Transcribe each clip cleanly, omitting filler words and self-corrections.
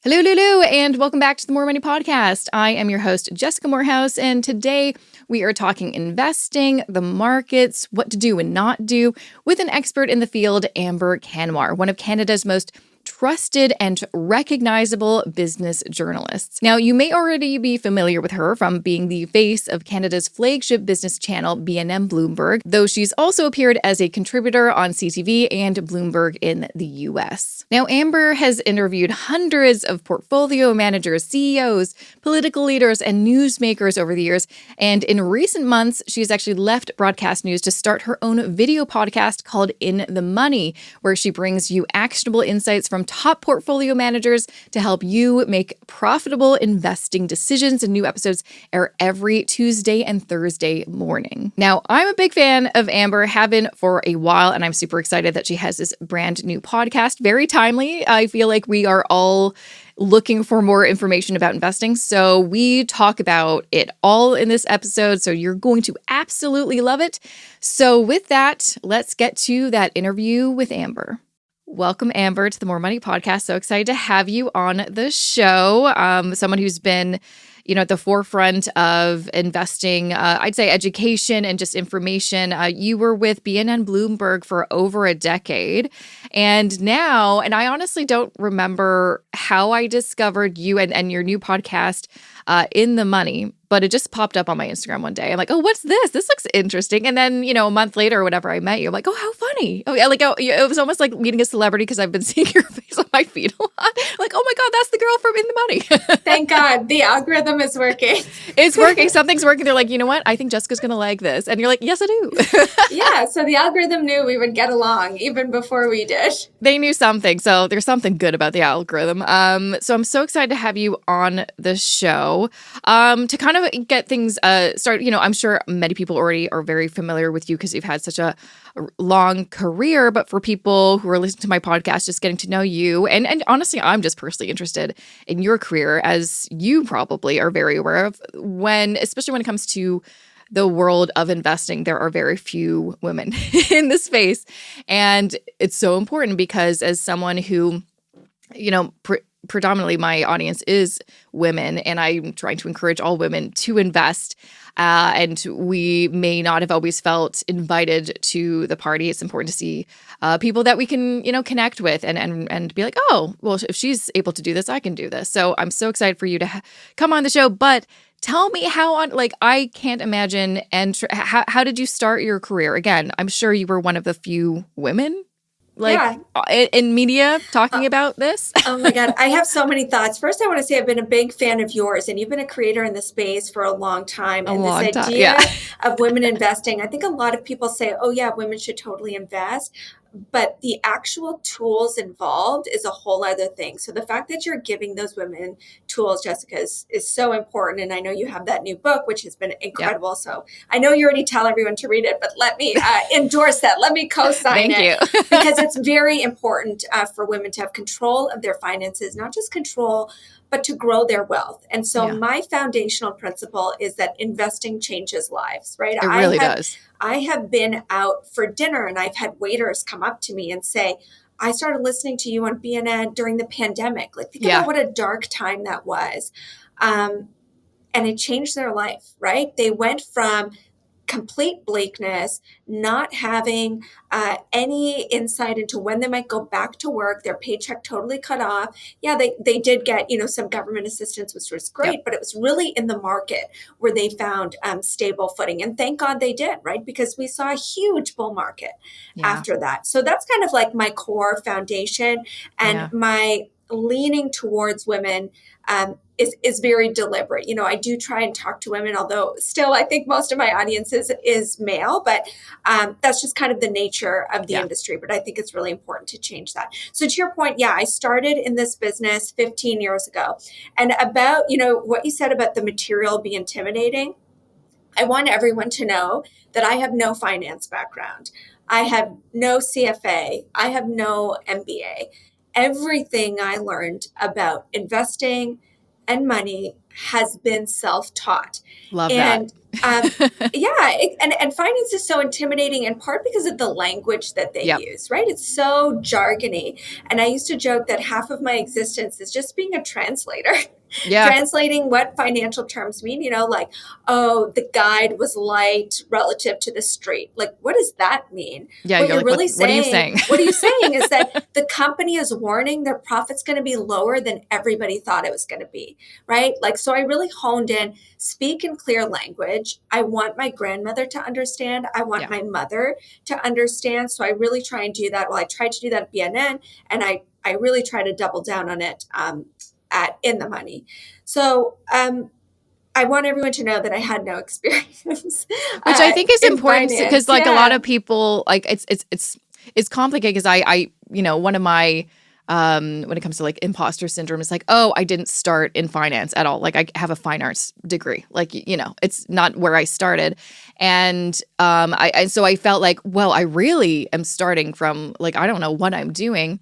Hello, Lulu, and welcome back to the More Money Podcast. I am your host, Jessica Morehouse, and today we are talking investing, the markets, what to do and not do with an expert in the field, Amber Kanwar, one of Canada's most trusted and recognizable business journalists. Now, you may already be familiar with her from being the face of Canada's flagship business channel, BNNBloomberg, though she's also appeared as a contributor on CTV and Bloomberg in the US. Now, Amber has interviewed hundreds of portfolio managers, CEOs, political leaders, and newsmakers over the years, and in recent months, she's actually left broadcast news to start her own video podcast called In the Money, where she brings you actionable insights from top portfolio managers to help you make profitable investing decisions. And new episodes air every Tuesday and Thursday morning. Now, I'm a big fan of Amber, have been for a while, and I'm super excited that she has this brand new podcast. Very timely. I feel like we are all looking for more information about investing. So we talk about it all in this episode. So you're going to absolutely love it. So with that, let's get to that interview with Amber. Welcome, Amber, to the More Money Podcast. So excited to have you on the show. Someone who's been, at the forefront of investing, I'd say education and just information. You were with BNNBloomberg for over a decade. And now, and I honestly don't remember how I discovered you and your new podcast, In the Money, but it just popped up on my Instagram one day. I'm like, oh, what's this? This looks interesting. And then, a month later or whatever, I met you. I'm like, oh, how funny. Oh, yeah, it was almost like meeting a celebrity because I've been seeing your face on my feed a lot. Like, oh my God, that's the girl from In the Money. Thank God. The algorithm is working. It's working. Something's working. They're like, you know what? I think Jessica's going to like this. And you're like, yes, I do. Yeah. So the algorithm knew we would get along even before we did. They knew something. So there's something good about the algorithm. So I'm so excited to have you on the show to kind of get things started. I'm sure many people already are very familiar with you because you've had such a long career. But for people who are listening to my podcast, just getting to know you, and honestly, I'm just personally interested in your career, as you probably are very aware of, especially when it comes to the world of investing, there are very few women in this space. And it's so important because as someone who, predominantly my audience is women, and I'm trying to encourage all women to invest. And we may not have always felt invited to the party. It's important to see people that we can, connect with and be like, oh, well, if she's able to do this, I can do this. So I'm so excited for you to come on the show. But tell me I can't imagine. And how did you start your career? Again, I'm sure you were one of the few women in media talking about this. Oh my God. I have so many thoughts. First, I want to say I've been a big fan of yours, and you've been a creator in the space for a long time. And this idea of women investing, I think a lot of people say, oh yeah, women should totally invest. But the actual tools involved is a whole other thing. So the fact that you're giving those women tools, Jessica, is so important. And I know you have that new book, which has been incredible. Yep. So I know you already tell everyone to read it, but let me endorse that. Let me co-sign it. Thank you. Because it's very important for women to have control of their finances, not just control, but to grow their wealth. And so my foundational principle is that investing changes lives, right? It really does. I have been out for dinner and I've had waiters come up to me and say, I started listening to you on BNN during the pandemic. Like, think about what a dark time that was. And it changed their life, right? They went from complete bleakness, not having any insight into when they might go back to work, their paycheck totally cut off. Yeah, they did get, some government assistance, which was great, but it was really in the market where they found stable footing. And thank God they did, right? Because we saw a huge bull market after that. So that's kind of like my core foundation, and my leaning towards women is very deliberate. I do try and talk to women, although still I think most of my audience is male, but that's just kind of the nature of the industry. But I think it's really important to change that. So to your point, I started in this business 15 years ago. And about, what you said about the material be intimidating, I want everyone to know that I have no finance background. I have no CFA. I have no MBA. Everything I learned about investing and money has been self-taught. Love and that. And finance is so intimidating in part because of the language that they use, right? It's so jargony. And I used to joke that half of my existence is just being a translator. Translating what financial terms mean, like, oh, the guide was light relative to the street. Like, what does that mean? Yeah, what you're like, really what are you saying? What are you saying is that the company is warning their profit's going to be lower than everybody thought it was going to be, right? Like, so I really honed in, speak in clear language. I want my grandmother to understand. I want my mother to understand. So I really try and do that. Well, I tried to do that at BNN, and I really try to double down on it at In the Money. So I want everyone to know that I had no experience, which I think is important because, like, a lot of people, like, it's complicated because I one of my when it comes to like imposter syndrome, it's like, oh, I didn't start in finance at all. Like, I have a fine arts degree. Like, it's not where I started, and so I felt like, well, I really am starting from, like, I don't know what I'm doing.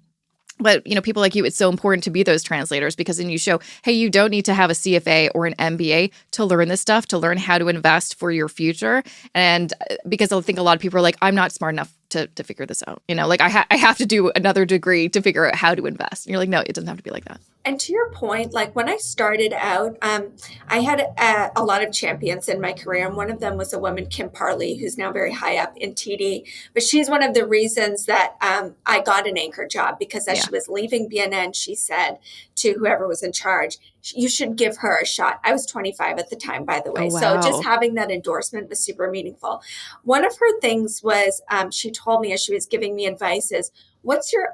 But, people like you, it's so important to be those translators, because then you show, hey, you don't need to have a CFA or an MBA to learn this stuff, to learn how to invest for your future. And because I think a lot of people are like, I'm not smart enough to figure this out. Like, I have to do another degree to figure out how to invest. And you're like, no, it doesn't have to be like that. And to your point, like, when I started out, I had a lot of champions in my career. And one of them was a woman, Kim Parley, who's now very high up in TD. But she's one of the reasons that I got an anchor job, because as she was leaving BNN, she said to whoever was in charge, you should give her a shot. I was 25 at the time, by the way. Oh, wow. So just having that endorsement was super meaningful. One of her things was, she told me as she was giving me advice is, what's your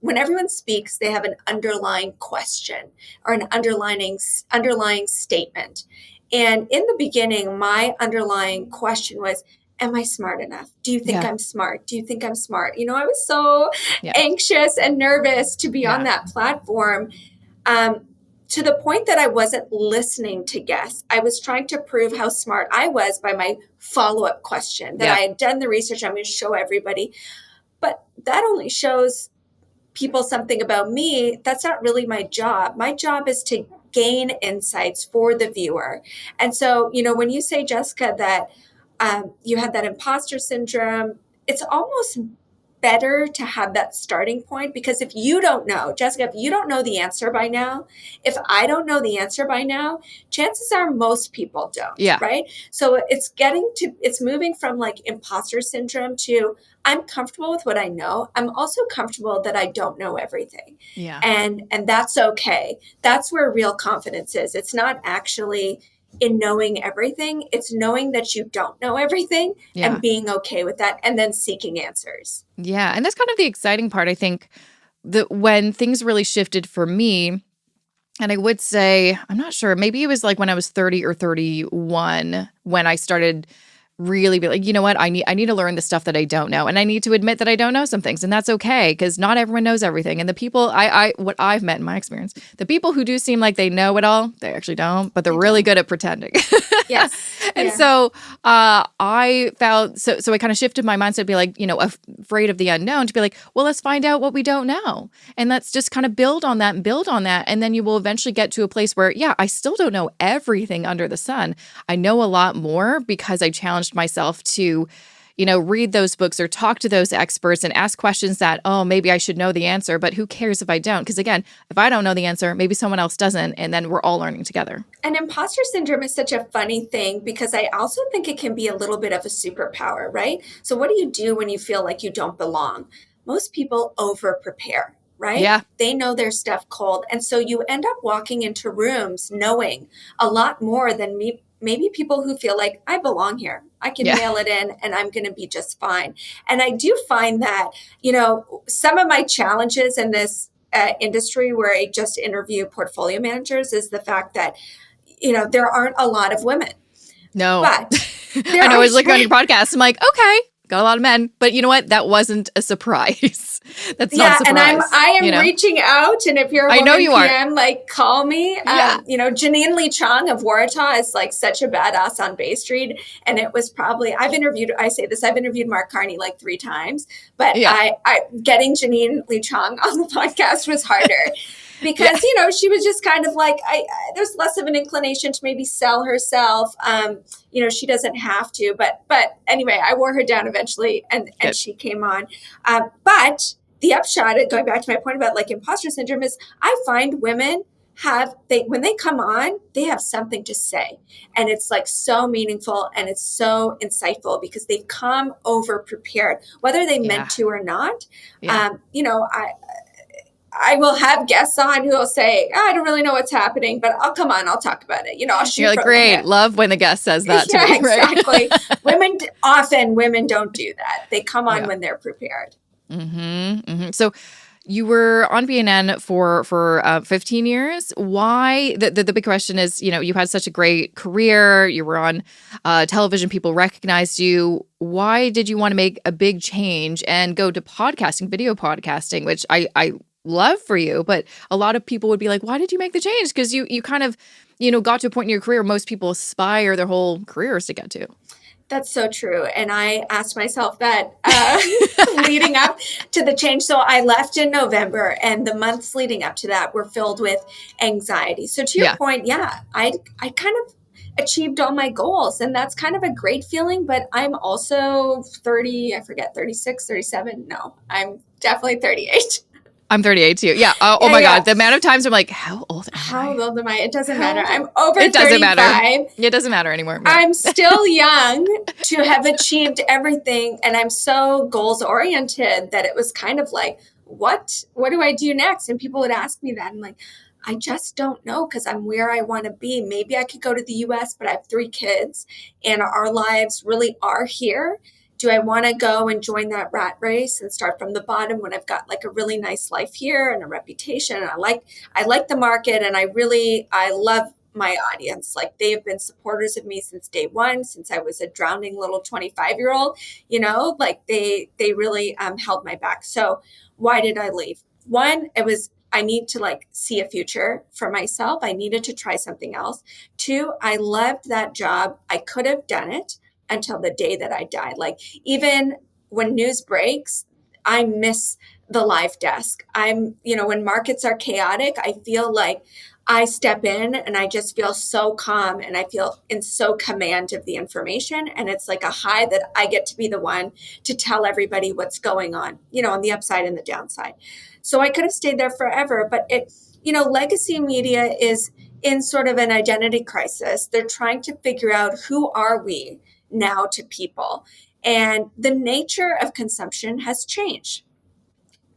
when everyone speaks, they have an underlying question or an underlying statement. And in the beginning, my underlying question was, am I smart enough? Do you think I'm smart? Do you think I'm smart? I was so anxious and nervous to be on that platform, to the point that I wasn't listening to guests. I was trying to prove how smart I was by my follow-up question, that I had done the research. I'm going to show everybody. But that only shows people something about me. That's not really my job. My job is to gain insights for the viewer. And so, when you say, Jessica, that you had that imposter syndrome, it's almost better to have that starting point, because if you don't know, Jessica, if you don't know the answer by now, if I don't know the answer by now, chances are most people don't, right? So it's moving from like imposter syndrome to, I'm comfortable with what I know. I'm also comfortable that I don't know everything. And that's okay. That's where real confidence is. It's not actually in knowing everything. It's knowing that you don't know everything and being okay with that, and then seeking answers. Yeah. And that's kind of the exciting part, I think, that when things really shifted for me, and I would say, I'm not sure, maybe it was like when I was 30 or 31 when I started really be like, you know what, I need to learn the stuff that I don't know. And I need to admit that I don't know some things. And that's okay, because not everyone knows everything. And the people what I've met in my experience, the people who do seem like they know it all, they actually don't, but they're really good at pretending. And so I found, so I kind of shifted my mindset to be like, afraid of the unknown, to be like, well, let's find out what we don't know. And let's just kind of build on that and build on that. And then you will eventually get to a place where, I still don't know everything under the sun. I know a lot more because I challenged myself to, read those books or talk to those experts and ask questions that, oh, maybe I should know the answer, but who cares if I don't? Because again, if I don't know the answer, maybe someone else doesn't, and then we're all learning together. And imposter syndrome is such a funny thing, because I also think it can be a little bit of a superpower, right? So what do you do when you feel like you don't belong? Most people over-prepare, right? Yeah. They know their stuff cold. And so you end up walking into rooms knowing a lot more than maybe people who feel like, I belong here. I can mail it in and I'm going to be just fine. And I do find that, some of my challenges in this industry where I just interview portfolio managers is the fact that, there aren't a lot of women. No. But I know, I was looking on your podcast. I'm like, okay, got a lot of men. But you know what? That wasn't a surprise. That's not a surprise. And I am reaching out. And if you're a woman PM, like, call me. Janine Lee Chong of Waratah is like such a badass on Bay Street. And it was probably, I've interviewed Mark Carney like 3 times. But I getting Janine Lee Chong on the podcast was harder. because, you know, she was just kind of like, there's less of an inclination to maybe sell herself. You know, she doesn't have to, but anyway, I wore her down eventually and she came on. But the upshot, going back to my point about like imposter syndrome, is I find women when they come on, they have something to say, and it's like so meaningful and it's so insightful because they've come over prepared, whether they meant to or not. You know, I will have guests on who will say, I don't really know what's happening, but I'll come on, I'll talk about it. You know, I'll shoot. You're like, great. Love when the guest says that to me. Exactly. Women don't do that. They come on when they're prepared. So you were on BNN for 15 years. Why? The big question is, you know, you had such a great career. You were on television. People recognized you. Why did you want to make a big change and go to podcasting, video podcasting, which I love for you, but a lot of people would be like, why did you make the change? Because you kind of, you know, got to a point in your career most people aspire their whole careers to get to. That's so true. And I asked myself that leading up to the change. So I left in November, and the months leading up to that were filled with anxiety. So to your point, I kind of achieved all my goals, and that's kind of a great feeling. But I'm also 30, I forget, 36, 37. No, I'm definitely 38. I'm 38 too. Yeah. Oh my God. The amount of times I'm like, how old am I? How old am I? It doesn't matter. I'm over 35. It doesn't matter. It doesn't matter anymore. No. I'm still young to have achieved everything. And I'm so goals oriented that it was kind of like, what do I do next? And people would ask me that. And like, I just don't know, because I'm where I want to be. Maybe I could go to the US, but I have 3 kids and our lives really are here. Do I want to go and join that rat race and start from the bottom when I've got like a really nice life here and a reputation? And I like the market, and I love my audience. Like, they have been supporters of me since day one, since I was a drowning little 25-year-old, you know, like they really held my back. So why did I leave? One, I need to like see a future for myself. I needed to try something else. 2, I loved that job. I could have done it until the day that I died. Like, even when news breaks, I miss the live desk. When markets are chaotic, I feel like I step in and I just feel so calm, and I feel in so command of the information. And it's like a high that I get to be the one to tell everybody what's going on, you know, on the upside and the downside. So I could have stayed there forever, but legacy media is in sort of an identity crisis. They're trying to figure out, who are we now to people? And the nature of consumption has changed.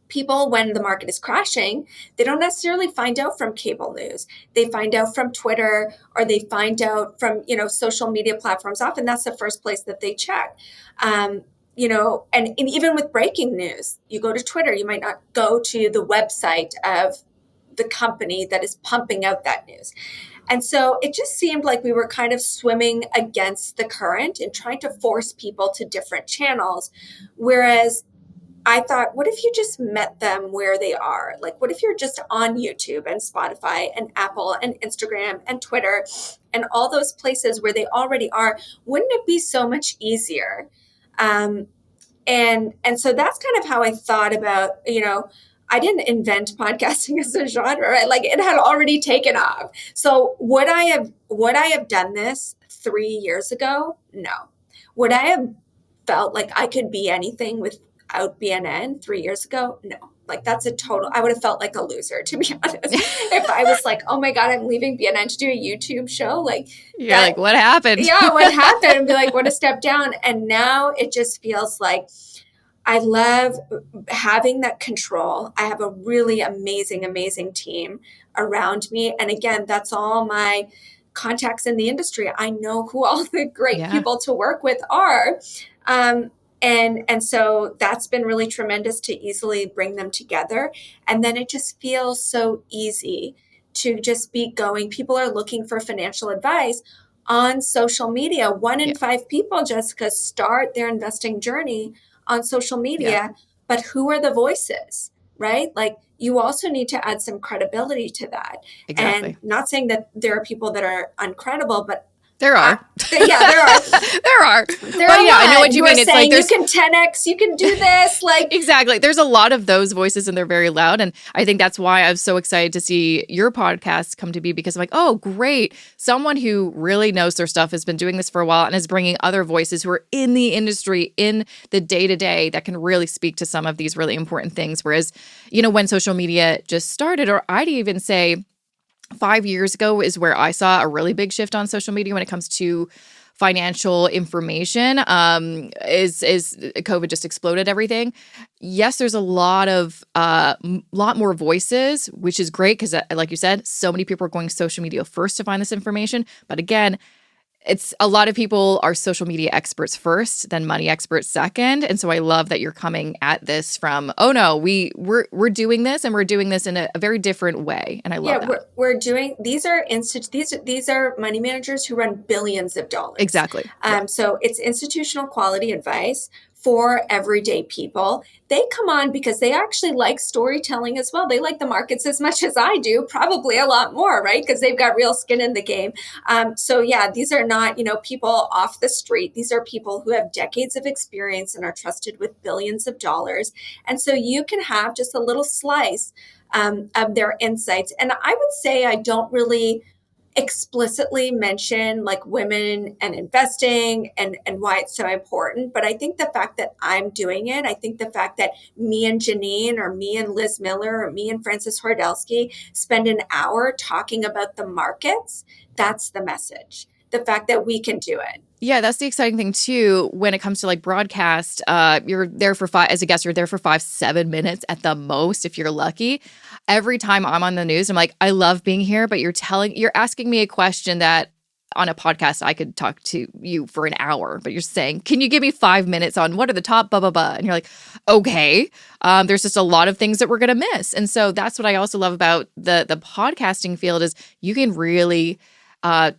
People, when the market is crashing, they don't necessarily find out from cable news. They find out from Twitter, or they find out from, social media platforms. Often that's the first place that they check. And even with breaking news, you go to Twitter, you might not go to the website of the company that is pumping out that news. And so it just seemed like we were kind of swimming against the current and trying to force people to different channels. Whereas I thought, what if you just met them where they are? Like, what if you're just on YouTube and Spotify and Apple and Instagram and Twitter and all those places where they already are? Wouldn't it be so much easier? And so that's kind of how I thought about, I didn't invent podcasting as a genre, right? Like, it had already taken off. So would I have done this 3 years ago? No. Would I have felt like I could be anything without BNN 3 years ago? No. Like, I would have felt like a loser, to be honest. If I was like, oh my God, I'm leaving BNN to do a YouTube show. Like, like, what happened? Yeah, what happened? And be like, what a step down. And now it just feels like, I love having that control. I have a really amazing, amazing team around me. And again, that's all my contacts in the industry. I know who all the great people to work with are. And so that's been really tremendous to easily bring them together. And then it just feels so easy to just be going. People are looking for financial advice on social media. 1 in 5 people, Jessica, start their investing journey on social media, but who are the voices, right? Like, you also need to add some credibility to that. Exactly. And not saying that there are people that are uncredible, but There are. Yeah, there are. There are. There but are yeah, I know what you mean. It's saying like you can 10x, you can do this. Like exactly. There's a lot of those voices and they're very loud. And I think that's why I'm so excited to see your podcast come to be, because I'm like, oh, great. Someone who really knows their stuff has been doing this for a while and is bringing other voices who are in the industry, in the day-to-day, that can really speak to some of these really important things. Whereas, when social media just started, or I'd even say 5 years ago is where I saw a really big shift on social media when it comes to financial information. Is COVID just exploded everything? Yes, there's a lot more voices, which is great because, like you said, so many people are going social media first to find this information. But again, it's a lot of people are social media experts first, then money experts second. And so I love that you're coming at this from, oh no, we're doing this, and we're doing this in a very different way. And I love that. We're doing, these are money managers who run billions of dollars. Exactly. So it's institutional quality advice for everyday people. They come on because they actually like storytelling as well. They like the markets as much as I do, probably a lot more, right? Because they've got real skin in the game. So yeah, these are not, people off the street. These are people who have decades of experience and are trusted with billions of dollars. And so you can have just a little slice of their insights. And I would say I don't really explicitly mention like women and investing and why it's so important. But I think the fact that I'm doing it, I think the fact that me and Janine or me and Liz Miller or me and Francis Hordelsky spend an hour talking about the markets, that's the message. The fact that we can do it. Yeah, that's the exciting thing too. When it comes to like broadcast, you're there for as a guest, you're there for 5-7 minutes at the most, if you're lucky. Every time I'm on the news, I'm like, I love being here, but you're asking me a question that on a podcast, I could talk to you for an hour, but you're saying, can you give me 5 minutes on what are the top blah, blah, blah? And you're like, okay, there's just a lot of things that we're going to miss. And so that's what I also love about the podcasting field is you can really talk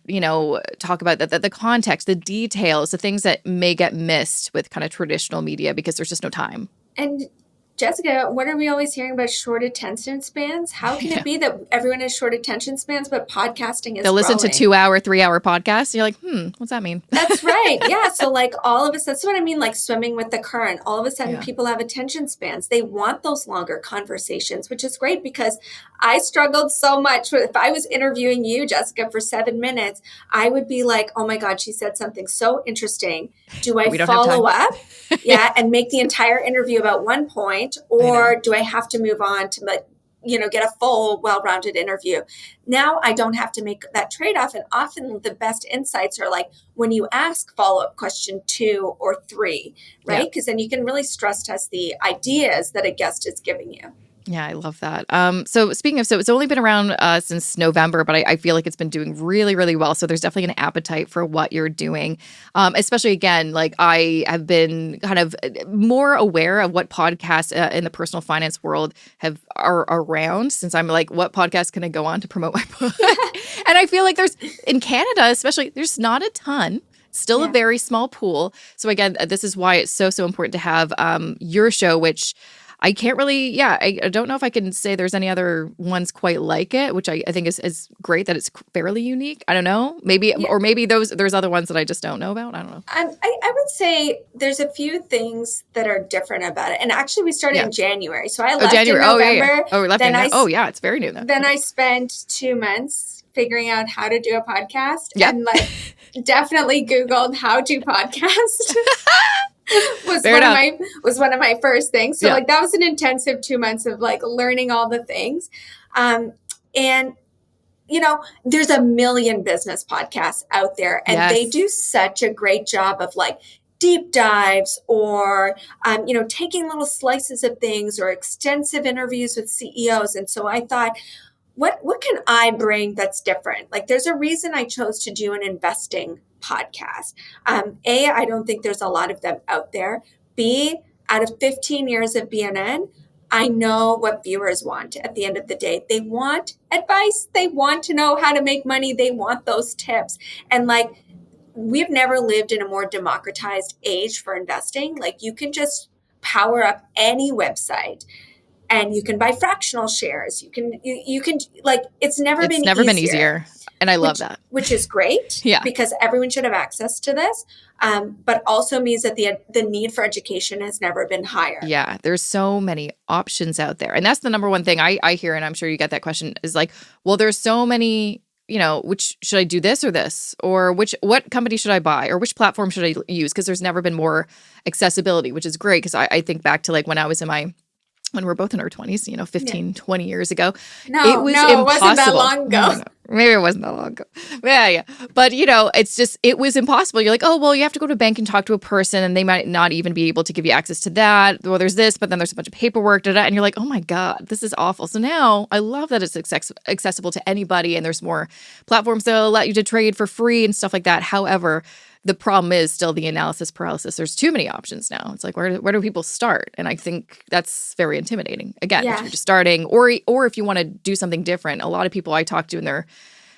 about the context, the details, the things that may get missed with kind of traditional media because there's just no time. And Jessica, what are we always hearing about short attention spans? How can it be that everyone has short attention spans, but podcasting is They'll listen to 2-hour, 3-hour podcasts. And you're like, what's that mean? That's right. Yeah. So like all of us, that's what I mean, like swimming with the current. All of a sudden people have attention spans. They want those longer conversations, which is great because I struggled so much with, if I was interviewing you, Jessica, for 7 minutes, I would be like, oh my God, she said something so interesting. Do I follow up? And make the entire interview about one point, or do I have to move on to get a full, well-rounded interview? Now I don't have to make that trade-off. And often the best insights are like when you ask follow-up question 2 or 3, right? Because then you can really stress test the ideas that a guest is giving you. Yeah, I love that. So speaking of, it's only been around since November, but I feel like it's been doing really, really well. So there's definitely an appetite for what you're doing. Especially again, like I have been kind of more aware of what podcasts in the personal finance world are around, since I'm like, what podcast can I go on to promote my book? And I feel like there's, in Canada especially, there's not a ton. Still a very small pool. So again, this is why it's so important to have your show, which I can't really, I don't know if I can say there's any other ones quite like it, which I think is great that it's fairly unique. I don't know. Maybe, or maybe there's other ones that I just don't know about. I don't know. I would say there's a few things that are different about it. And actually we started in January. So I left in November. Oh, we left in it's very new then. Then I spent 2 months figuring out how to do a podcast and like definitely Googled how to podcast. was one of my first things. So like that was an intensive 2 months of like learning all the things. And there's a million business podcasts out there and they do such a great job of like deep dives or, taking little slices of things or extensive interviews with CEOs. And so I thought, what can I bring that's different? Like there's a reason I chose to do an investing podcast. A, I don't think there's a lot of them out there. B, out of 15 years of BNN, I know what viewers want at the end of the day. They want advice. They want to know how to make money. They want those tips. And like, we've never lived in a more democratized age for investing. Like you can just power up any website and you can buy fractional shares. You can like, it's never been easier. And I love that. Which is great because everyone should have access to this. But also means that the need for education has never been higher. Yeah, there's so many options out there. And that's the number one thing I hear, and I'm sure you get that question, is like, well, there's so many, which should I do this or this? Or what company should I buy? Or which platform should I use? Because there's never been more accessibility, which is great. Because I think back to like when I was when we're both in our 20s, 15, 20 years ago. It was impossible. It wasn't that long ago. No. Maybe it wasn't that long ago. Yeah. But, it's just, it was impossible. You're like, oh, well, you have to go to a bank and talk to a person and they might not even be able to give you access to that. Well, there's this, but then there's a bunch of paperwork, and you're like, oh my God, this is awful. So now I love that it's accessible to anybody and there's more platforms that allow you to trade for free and stuff like that. However, the problem is still the analysis paralysis. There's too many options now. It's like, where do people start? And I think that's very intimidating. Again, if you're just starting, or if you want to do something different. A lot of people I talk to in their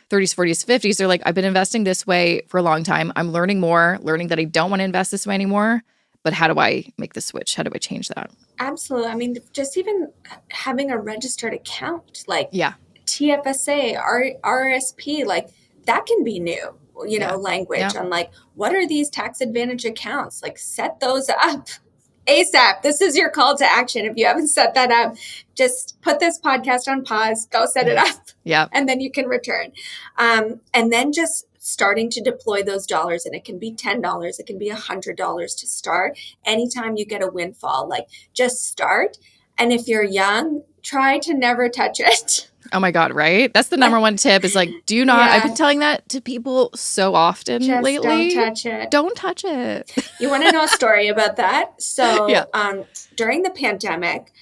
30s, 40s, 50s, they're like, I've been investing this way for a long time. I'm learning that I don't want to invest this way anymore. But how do I make the switch? How do I change that? Absolutely. I mean, just even having a registered account, like TFSA, RSP, like that can be new. Language on like, what are these tax advantage accounts? Like set those up ASAP. This is your call to action. If you haven't set that up, just put this podcast on pause, go set it up. Yeah. And then you can return. And then just starting to deploy those dollars. And it can be $10. It can be $100 to start. Anytime you get a windfall, like just start. And if you're young, try to never touch it. Oh my God, right? That's the number one tip is like, do not, I've been telling that to people so often lately. Don't touch it. Don't touch it. You want to know a story about that? So during the pandemic,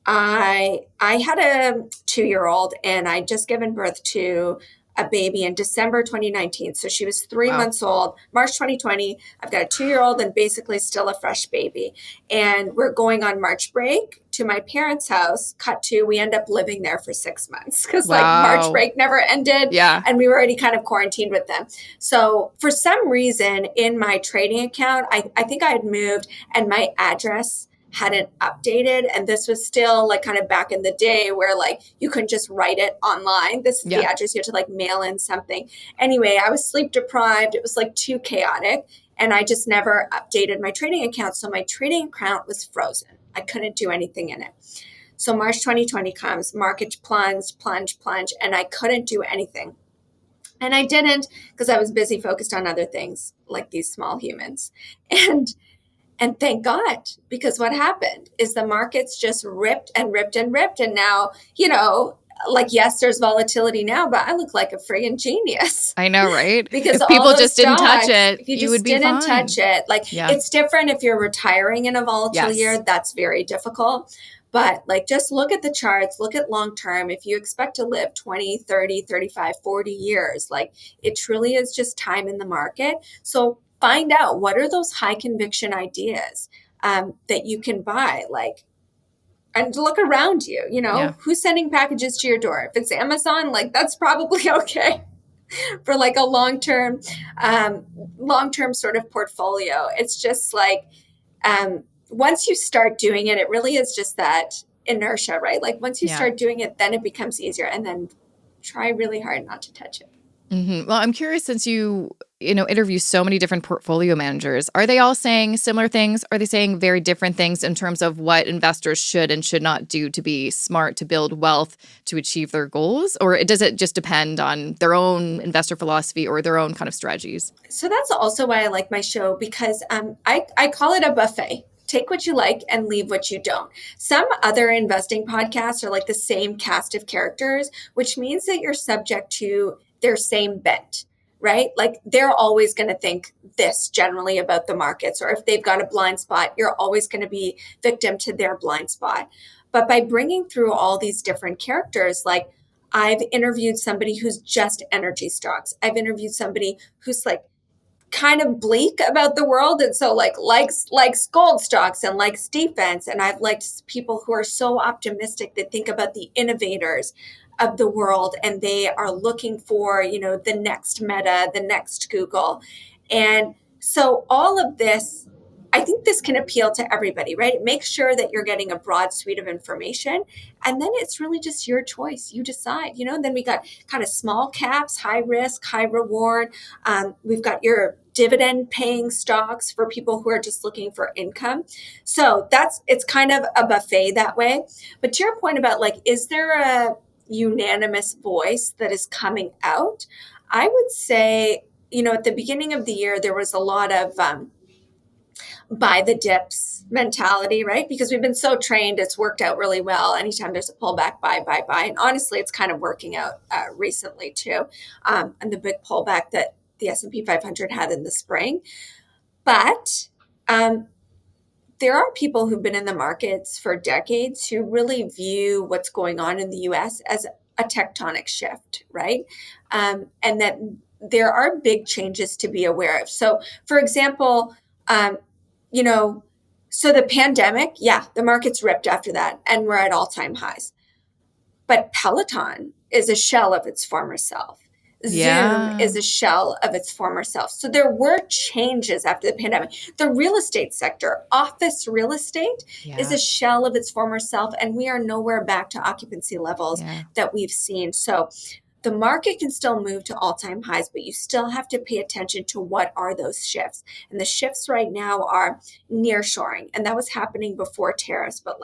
I had a 2-year-old and I'd just given birth to a baby in December 2019. So she was 3 months old. March 2020, I've got a 2-year-old and basically still a fresh baby. And we're going on March break to my parents' house. Cut to, we end up living there for 6 months because like March break never ended. Yeah. And we were already kind of quarantined with them. So for some reason in my trading account, I think I had moved and my address hadn't updated. And this was still like kind of back in the day where like you couldn't just write it online. This is the address. You had to like mail in something. Anyway, I was sleep deprived. It was like too chaotic. And I just never updated my trading account. So my trading account was frozen. I couldn't do anything in it. So March 2020 comes, market plunge, and I couldn't do anything. And I didn't because I was busy focused on other things like these small humans. And thank God, because what happened is the markets just ripped and ripped and ripped. And now, like, yes, there's volatility now, but I look like a friggin' genius. I know, right? Because if people just didn't touch it, if you would be fine. didn't touch it. Like, it's different if you're retiring in a volatile year. That's very difficult. But like, just look at the charts, look at long term. If you expect to live 20, 30, 35, 40 years, like it truly is just time in the market. So find out what are those high conviction ideas that you can buy, like, and look around you, who's sending packages to your door. If it's Amazon, like that's probably okay for like a long-term sort of portfolio. It's just like, once you start doing it, it really is just that inertia, right? Like once you start doing it, then it becomes easier, and then try really hard not to touch it. Mm-hmm. Well, I'm curious, since you interview so many different portfolio managers, are they all saying similar things? Are they saying very different things in terms of what investors should and should not do to be smart, to build wealth, to achieve their goals? Or does it just depend on their own investor philosophy or their own kind of strategies? So that's also why I like my show, because I call it a buffet. Take what you like and leave what you don't. Some other investing podcasts are like the same cast of characters, which means that you're subject to their same bent, right? Like they're always going to think this generally about the markets, or if they've got a blind spot, you're always going to be victim to their blind spot. But by bringing through all these different characters, like I've interviewed somebody who's just energy stocks. I've interviewed somebody who's like kind of bleak about the world, and so likes gold stocks and likes defense. And I've liked people who are so optimistic that think about the innovators of the world, and they are looking for, the next Meta, the next Google. And so all of this I think this can appeal to everybody, right? Make sure that you're getting a broad suite of information. And then it's really just your choice. You decide, then we got kind of small caps, high risk, high reward. We've got your dividend paying stocks for people who are just looking for income. So it's kind of a buffet that way. But to your point about is there a unanimous voice that is coming out? I would say, at the beginning of the year, there was a lot of buy the dips mentality, right? Because we've been so trained, it's worked out really well. Anytime there's a pullback, buy. And honestly, it's kind of working out recently too. And the big pullback that the S&P 500 had in the spring. But there are people who've been in the markets for decades who really view what's going on in the US as a tectonic shift, right? And that there are big changes to be aware of. So, for example, so the pandemic, the market's ripped after that, and we're at all-time highs. But Peloton is a shell of its former self. Zoom is a shell of its former self. So there were changes after the pandemic. The real estate sector, office real estate, is a shell of its former self, and we are nowhere back to occupancy levels that we've seen. So the market can still move to all-time highs, but you still have to pay attention to what are those shifts. And the shifts right now are nearshoring, and that was happening before tariffs, but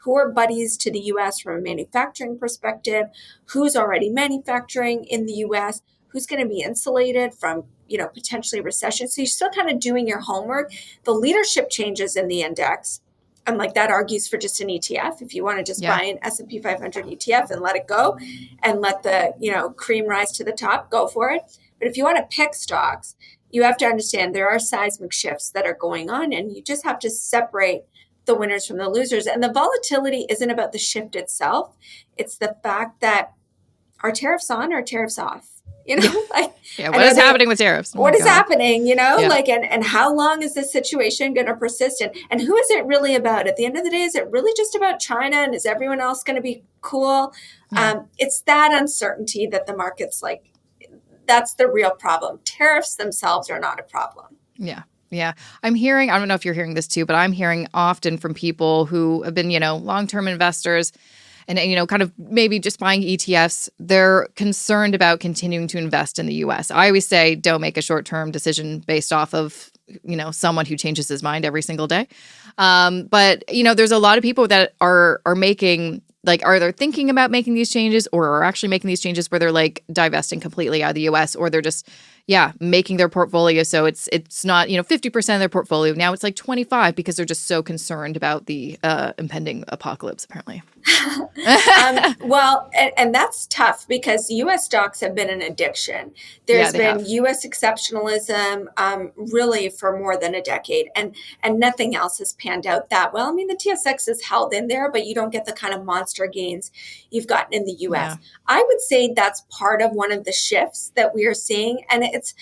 who are buddies to the U.S. from a manufacturing perspective, who's already manufacturing in the U.S., who's going to be insulated from, potentially recession. So you're still kind of doing your homework. The leadership changes in the index, and that argues for just an ETF. If you want to just buy an S&P 500 ETF and let it go and let the, cream rise to the top, go for it. But if you want to pick stocks, you have to understand there are seismic shifts that are going on, and you just have to separate the winners from the losers. And the volatility isn't about the shift itself. It's the fact that are tariffs on or tariffs off? What is happening with tariffs? What is happening, and how long is this situation going to persist? And who is it really about? At the end of the day, is it really just about China? And is everyone else going to be cool? It's that uncertainty that the market's that's the real problem. Tariffs themselves are not a problem. Yeah. I'm hearing, I don't know if you're hearing this too, but I'm hearing often from people who have been, long-term investors and, kind of maybe just buying ETFs. They're concerned about continuing to invest in the U.S. I always say don't make a short-term decision based off of, someone who changes his mind every single day. But, there's a lot of people that are making are they thinking about making these changes or are actually making these changes where they're divesting completely out of the U.S. or they're just, making their portfolio. So it's not, 50% of their portfolio. Now it's 25 because they're just so concerned about the impending apocalypse, apparently. Well, and that's tough because U.S. stocks have been an addiction. There's been U.S. exceptionalism really for more than a decade, and nothing else has panned out that well. I mean, the TSX is held in there, but you don't get the kind of monster gains you've gotten in the U.S. I would say that's part of one of the shifts that we are seeing, and it's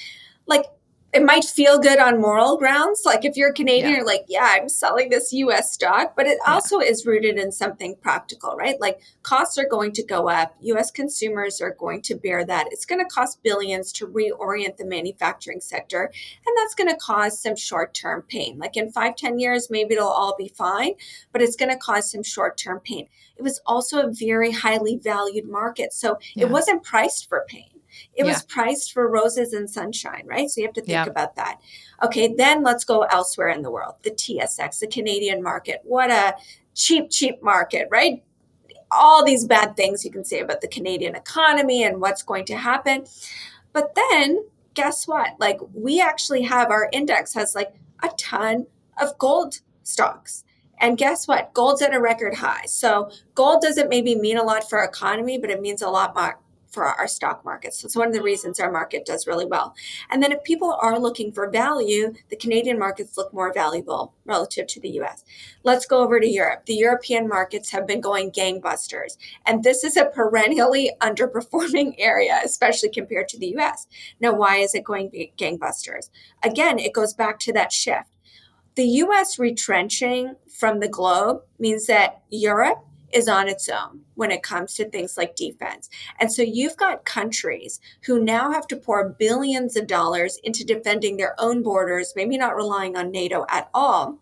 it might feel good on moral grounds. If you're a Canadian, you're I'm selling this U.S. stock, but it also is rooted in something practical, right? Costs are going to go up. U.S. consumers are going to bear that. It's going to cost billions to reorient the manufacturing sector, and that's going to cause some short-term pain. In 5-10 years, maybe it'll all be fine, but it's going to cause some short-term pain. It was also a very highly valued market, so it wasn't priced for pain. It was priced for roses and sunshine, right? So you have to think about that. Okay, then let's go elsewhere in the world. The TSX, the Canadian market. What a cheap market, right? All these bad things you can say about the Canadian economy and what's going to happen. But then guess what? We actually have our index has a ton of gold stocks. And guess what? Gold's at a record high. So gold doesn't maybe mean a lot for our economy, but it means a lot more for our stock markets. So it's one of the reasons our market does really well. And then if people are looking for value, the Canadian markets look more valuable relative to the US. Let's go over to Europe. The European markets have been going gangbusters. And this is a perennially underperforming area, especially compared to the US. Now, why is it going gangbusters? Again, it goes back to that shift. The US retrenching from the globe means that Europe is on its own when it comes to things like defense. And so you've got countries who now have to pour billions of dollars into defending their own borders, maybe not relying on NATO at all.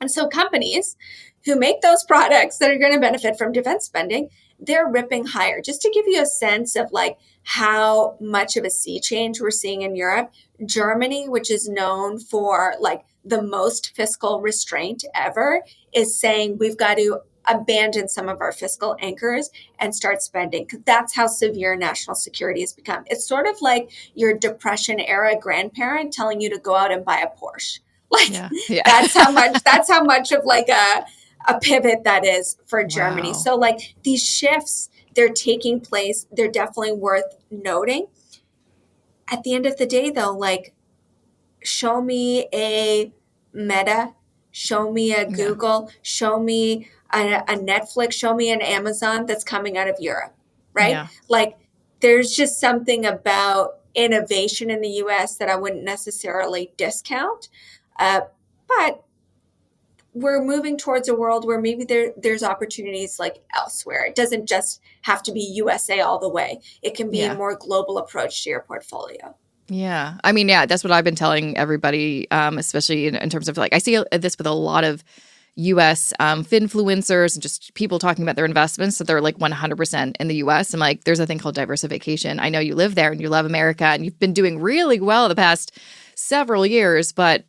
And so companies who make those products that are going to benefit from defense spending, they're ripping higher. Just to give you a sense of like how much of a sea change we're seeing in Europe, Germany, which is known for like the most fiscal restraint ever, is saying we've got to abandon some of our fiscal anchors and start spending, because that's how severe national security has become. It's sort of like your Depression era grandparent telling you to go out and buy a Porsche. Like that's how much of like a pivot that is for Germany. Wow. So like these shifts, they're taking place. They're definitely worth noting. At the end of the day though, like show me a Meta, show me a Google, show me a Netflix, show me an Amazon that's coming out of Europe, right? Yeah. Like there's just something about innovation in the US that I wouldn't necessarily discount. But we're moving towards a world where maybe there's opportunities like elsewhere. It doesn't just have to be USA all the way. It can be a more global approach to your portfolio. Yeah. I mean, yeah, that's what I've been telling everybody, especially in terms of like, I see this with a lot of US finfluencers and just people talking about their investments. So they're like 100% in the US. I'm like, there's a thing called diversification. I know you live there and you love America and you've been doing really well the past several years, but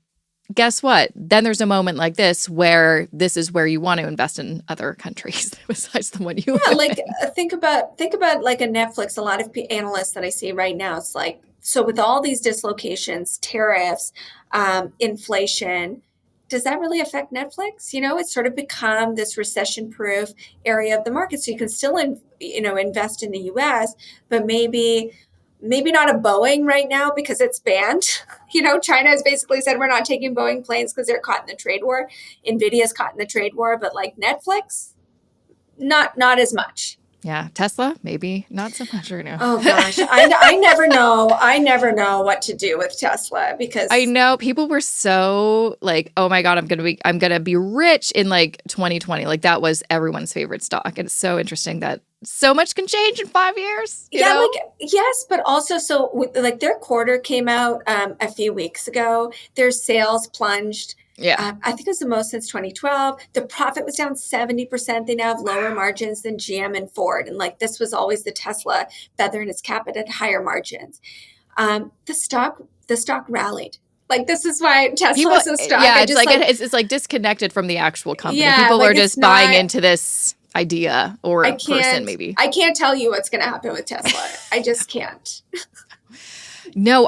guess what? Then there's a moment like this where this is where you want to invest in other countries besides the one you live like in. think about like a Netflix. A lot of analysts that I see right now, it's like, so with all these dislocations, tariffs, inflation, does that really affect Netflix? You know, it's sort of become this recession-proof area of the market. So you can still, invest in the U.S., but maybe not a Boeing right now because it's banned. China has basically said we're not taking Boeing planes because they're caught in the trade war. NVIDIA's caught in the trade war, but like Netflix, not as much. Yeah, Tesla, maybe not so much right now. Oh gosh, I never know. I never know what to do with Tesla because I know people were so like, oh my God, I'm gonna be rich in like 2020. Like that was everyone's favorite stock. And it's so interesting that so much can change in 5 years. You know? Like yes, but also like their quarter came out a few weeks ago. Their sales plunged. Yeah. I think it was the most since 2012. The profit was down 70%. They now have lower margins than GM and Ford. And like this was always the Tesla feather in its cap. It had higher margins. The stock rallied. Like this is why Tesla is a stock. Yeah, it's like disconnected from the actual company. Yeah, people are just buying into this idea or a person maybe. I can't tell you what's going to happen with Tesla. I just can't. No,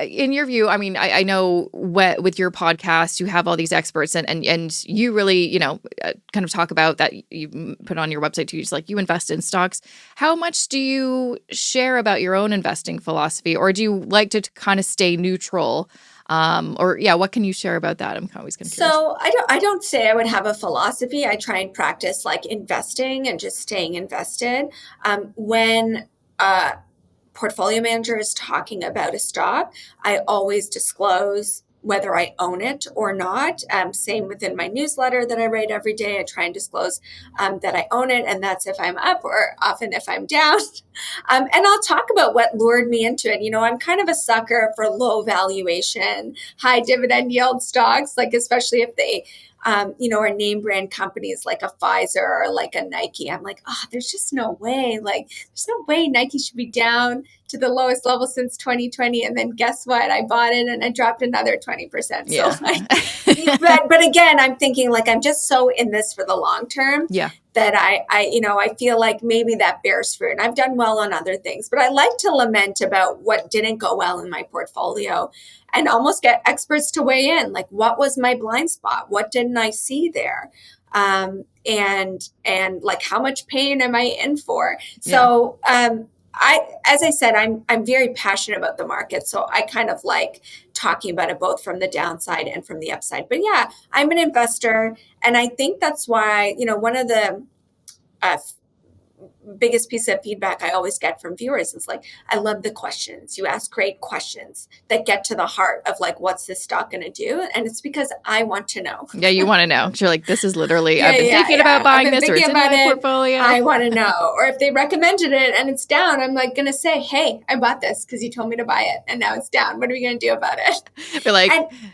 in your view, I mean, I know with your podcast, you have all these experts and you really, kind of talk about that you put on your website too, just like you invest in stocks. How much do you share about your own investing philosophy, or do you like to kind of stay neutral? What can you share about that? I'm always kind of curious. So I don't say I would have a philosophy. I try and practice like investing and just staying invested. When portfolio manager is talking about a stock, I always disclose whether I own it or not. Same within my newsletter that I write every day. I try and disclose that I own it, and that's if I'm up or often if I'm down. And I'll talk about what lured me into it. I'm kind of a sucker for low valuation, high dividend yield stocks, like especially if they are name brand companies like a Pfizer or like a Nike. I'm like, there's just no way. Like, there's no way Nike should be down to the lowest level since 2020. And then guess what? I bought it and I dropped another 20%. Yeah. So but again, I'm thinking like, I'm just so in this for the long term. Yeah. That I feel like maybe that bears fruit. And I've done well on other things, but I like to lament about what didn't go well in my portfolio and almost get experts to weigh in. Like, what was my blind spot? What didn't I see there? And like, how much pain am I in for? So, as I said, I'm very passionate about the market. So I kind of like talking about it both from the downside and from the upside. But yeah, I'm an investor. And I think that's why, one of the biggest piece of feedback I always get from viewers is like, I love the questions. You ask great questions that get to the heart of like, what's this stock going to do? And it's because I want to know. Yeah, you want to know. You're like, this is literally, I've been thinking about buying this, or it's in my portfolio. I want to know. Or if they recommended it and it's down, I'm like going to say, hey, I bought this because you told me to buy it and now it's down. What are we going to do about it? They're like,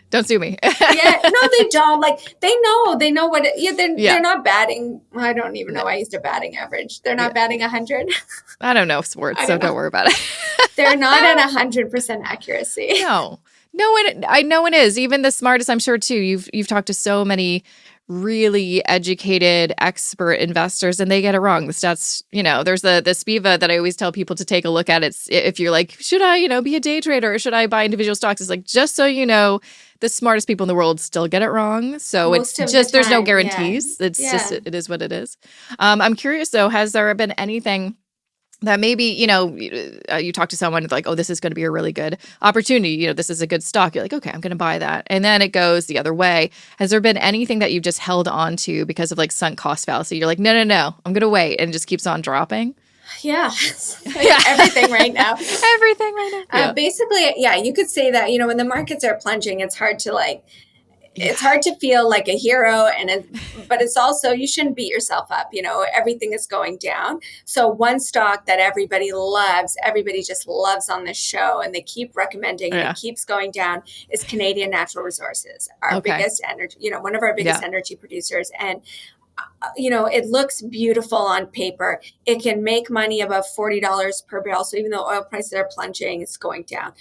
don't sue me. No, they don't. Like they know what they're not batting. I don't even know. I used a batting average. They're not batting 100. I don't know sports, so don't worry about it. They're not at 100% accuracy. No, no one is. Even the smartest, I'm sure too. You've talked to so many really educated expert investors and they get it wrong. The stats, there's the SPIVA that I always tell people to take a look at. It's if you're like, should I, be a day trader or should I buy individual stocks? It's like, just so you know, the smartest people in the world still get it wrong. So it's just, there's no guarantees. It's just, it is what it is. I'm curious though, has there been anything that maybe, you talk to someone like, oh, this is going to be a really good opportunity. This is a good stock. You're like, okay, I'm going to buy that. And then it goes the other way. Has there been anything that you've just held on to because of like sunk cost fallacy? You're like, no, I'm going to wait, and it just keeps on dropping. Yeah. Everything right now. Everything right now. Basically, you could say that, when the markets are plunging, it's hard to it's hard to feel like a hero, but it's also, you shouldn't beat yourself up. Everything is going down. So one stock that everybody just loves on this show, and they keep recommending, and it keeps going down, is Canadian Natural Resources, our biggest energy, one of our biggest energy producers. And it looks beautiful on paper. It can make money above $40 per barrel. So even though oil prices are plunging, it's going down.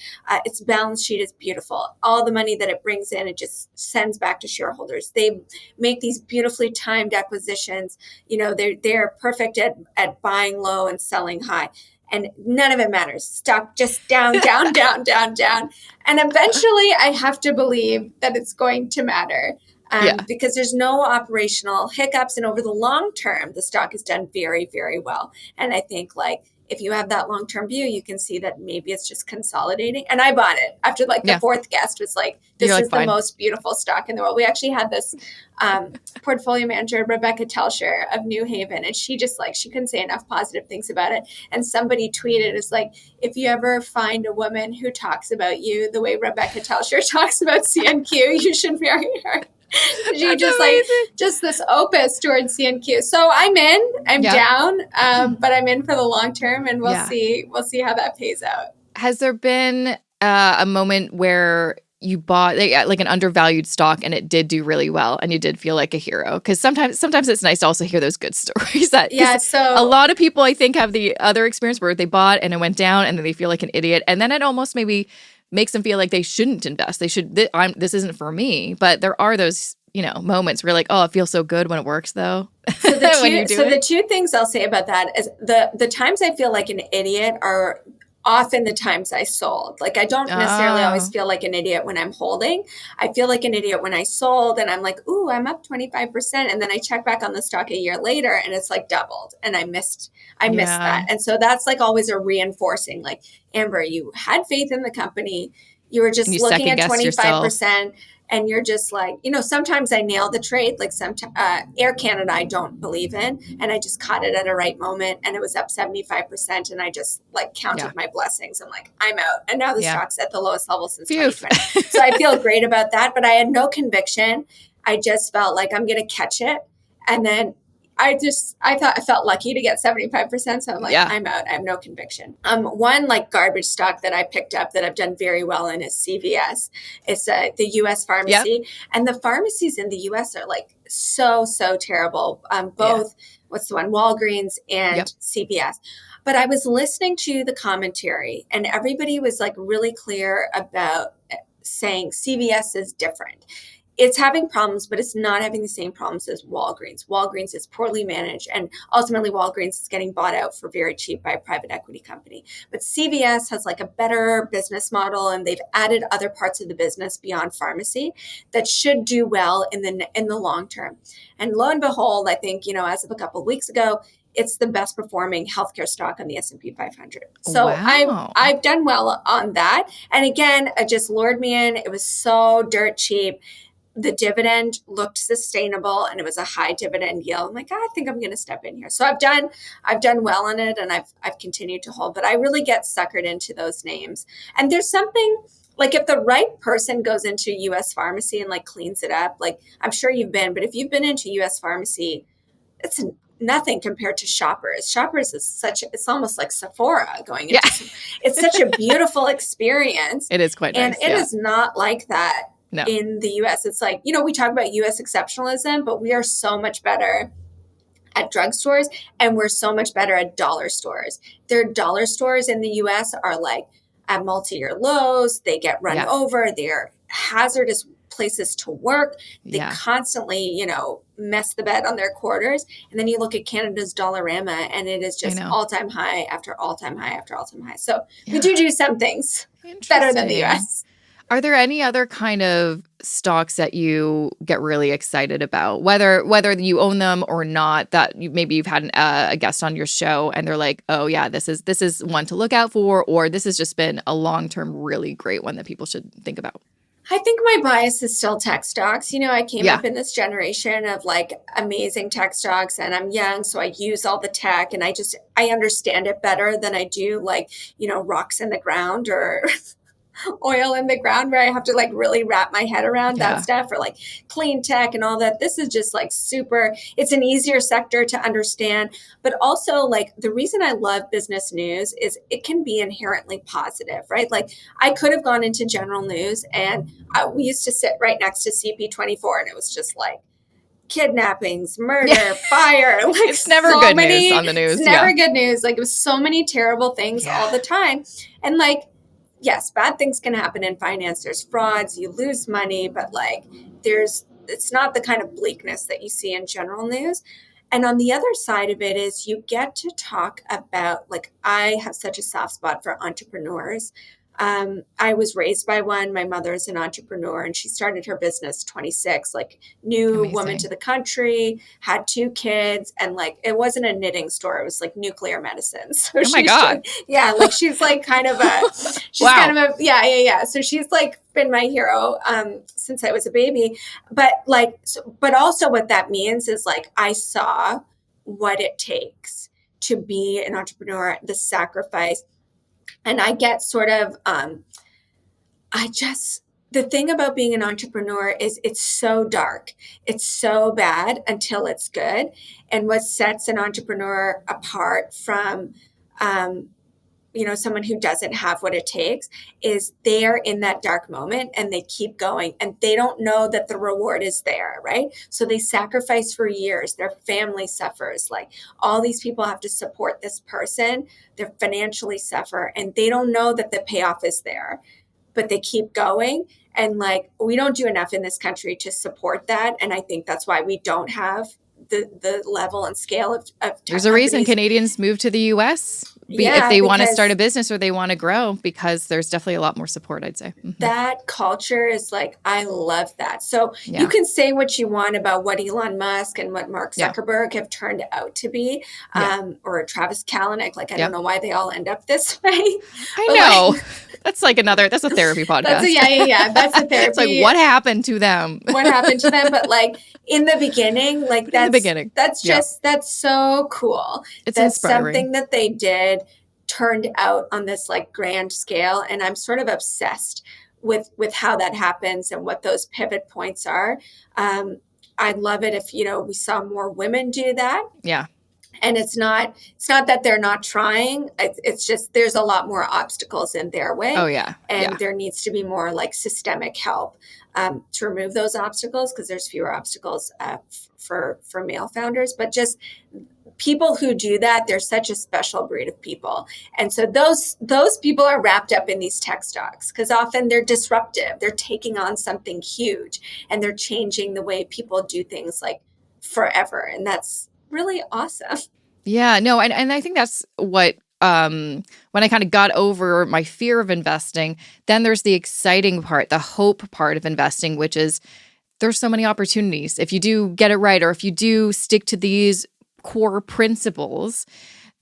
Its balance sheet is beautiful. All the money that it brings in, it just sends back to shareholders. They make these beautifully timed acquisitions. They're perfect at buying low and selling high. And none of it matters. Stock just down, down, down, down, down. And eventually I have to believe that it's going to matter. Because there's no operational hiccups. And over the long term, the stock has done very, very well. And I think if you have that long-term view, you can see that maybe it's just consolidating. And I bought it after the fourth guest was like, this is the most beautiful stock in the world. We actually had this portfolio manager, Rebecca Telscher of New Haven, and she just she couldn't say enough positive things about it. And somebody tweeted, it's like, if you ever find a woman who talks about you the way Rebecca Telscher talks about CNQ, you should marry her. She just this opus towards CNQ. So I'm down, but I'm in for the long term, and we'll see how that pays out. Has there been a moment where you bought like an undervalued stock and it did do really well and you did feel like a hero? Because sometimes it's nice to also hear those good stories. So a lot of people I think have the other experience where they bought and it went down and then they feel like an idiot, and then it almost maybe makes them feel like they shouldn't invest. This isn't for me. But there are those, moments where you're like, oh, it feels so good when it works though. So the two things I'll say about that is the times I feel like an idiot are often the times I sold. I don't necessarily always feel like an idiot when I'm holding. I feel like an idiot when I sold and I'm like, ooh, I'm up 25%. And then I check back on the stock a year later and it's doubled and I missed that. And so that's always a reinforcing, Amber, you had faith in the company. You were just looking at 25%. Yourself. And you're just sometimes I nail the trade. Air Canada, I don't believe in. And I just caught it at a right moment and it was up 75%. And I just counted my blessings. I'm like, I'm out. And now the stock's at the lowest level since 2020. So I feel great about that. But I had no conviction. I just felt like I'm going to catch it. And then I felt lucky to get 75%. So I'm like, I'm out. I have no conviction. One garbage stock that I picked up that I've done very well in is CVS. It's the U.S. pharmacy. And the pharmacies in the U.S. are so terrible. What's the one? Walgreens and CVS. But I was listening to the commentary and everybody was really clear about saying CVS is different. It's having problems, but it's not having the same problems as Walgreens. Walgreens is poorly managed, and ultimately Walgreens is getting bought out for very cheap by a private equity company. But CVS has a better business model, and they've added other parts of the business beyond pharmacy that should do well in the long term. And lo and behold, I think, as of a couple of weeks ago, it's the best performing healthcare stock on the S&P 500. So I've done well on that. And again, it just lured me in. It was so dirt cheap. the dividend looked sustainable and it was a high dividend yield. I'm like, I think I'm going to step in here. So I've done well on it, and I've continued to hold, but I really get suckered into those names. And there's something like, if the right person goes into US pharmacy and like cleans it up, like I'm sure you've been, but if you've been into US pharmacy, it's nothing compared to Shoppers. Shoppers is it's almost like Sephora going into, it's such a beautiful experience. It is quite nice. And it is not like that in the US. It's like, we talk about US exceptionalism, but we are so much better at drugstores, and we're so much better at dollar stores. Their dollar stores in the US are like at multi-year lows. They get run over. They're hazardous places to work. They constantly, mess the bed on their quarters. And then you look at Canada's Dollarama, and it is just all-time high after all-time high after all-time high. So we do some things better than the US. Are there any other kind of stocks that you get really excited about, whether you own them or not, that maybe you've had a guest on your show and they're like, oh yeah, this is one to look out for, or this has just been a long-term really great one that people should think about? I think my bias is still tech stocks. I came up in this generation of like amazing tech stocks, and I'm young, so I use all the tech, and I understand it better than I do like, rocks in the ground or oil in the ground, where I have to like really wrap my head around that stuff, or like clean tech and all that. This is just like it's an easier sector to understand. But also, like, the reason I love business news is it can be inherently positive, right? Like, I could have gone into general news, and we used to sit right next to CP24, and it was just like kidnappings, murder, fire. Like, it's never good news on the news. It's never good news. Like, it was so many terrible things all the time. And like, yes, bad things can happen in finance. There's frauds, you lose money, but like it's not the kind of bleakness that you see in general news. And on the other side of it is you get to talk about, like, I have such a soft spot for entrepreneurs. I was raised by one. My mother is an entrepreneur, and she started her business 26, like new woman to the country, had 2 kids, and like, it wasn't a knitting store. It was like nuclear medicine. So oh my God. Like she's like kind of So she's like been my hero since I was a baby. But like, but also what that means is like, I saw what it takes to be an entrepreneur, the sacrifice. And I get sort of, the thing about being an entrepreneur is it's so dark. It's so bad until it's good. And what sets an entrepreneur apart from, someone who doesn't have what it takes is they're in that dark moment and they keep going, and they don't know that the reward is there, right? So they sacrifice for years. Their family suffers. Like, all these people have to support this person. They financially suffer, and they don't know that the payoff is there, but they keep going. And like, we don't do enough in this country to support that. And I think that's why we don't have the level and scale of there's a reason Canadians move to the US if they want to start a business or they want to grow, because there's definitely a lot more support, I'd say. Mm-hmm. That culture is like, I love that. So you can say what you want about what Elon Musk and what Mark Zuckerberg have turned out to be, or Travis Kalanick. Like, I don't know why they all end up this way. I know. Like, that's a therapy podcast. That's a therapy. It's like, what happened to them? But like, in the beginning, like that's so cool. It's that's inspiring. Something that they did turned out on this like grand scale. And I'm sort of obsessed with how that happens and what those pivot points are. I'd love it if, we saw more women do that. Yeah. And it's not that they're not trying. It's just there's a lot more obstacles in their way. Oh, yeah. And there needs to be more like systemic help to remove those obstacles, because there's fewer obstacles for male founders. But just people who do that, they're such a special breed of people. And so those people are wrapped up in these tech stocks because often they're disruptive. They're taking on something huge, and they're changing the way people do things like forever. And that's really awesome. Yeah, no, and I think that's what, when I kind of got over my fear of investing, then there's the exciting part, the hope part of investing, which is there's so many opportunities. If you do get it right, or if you do stick to these core principles,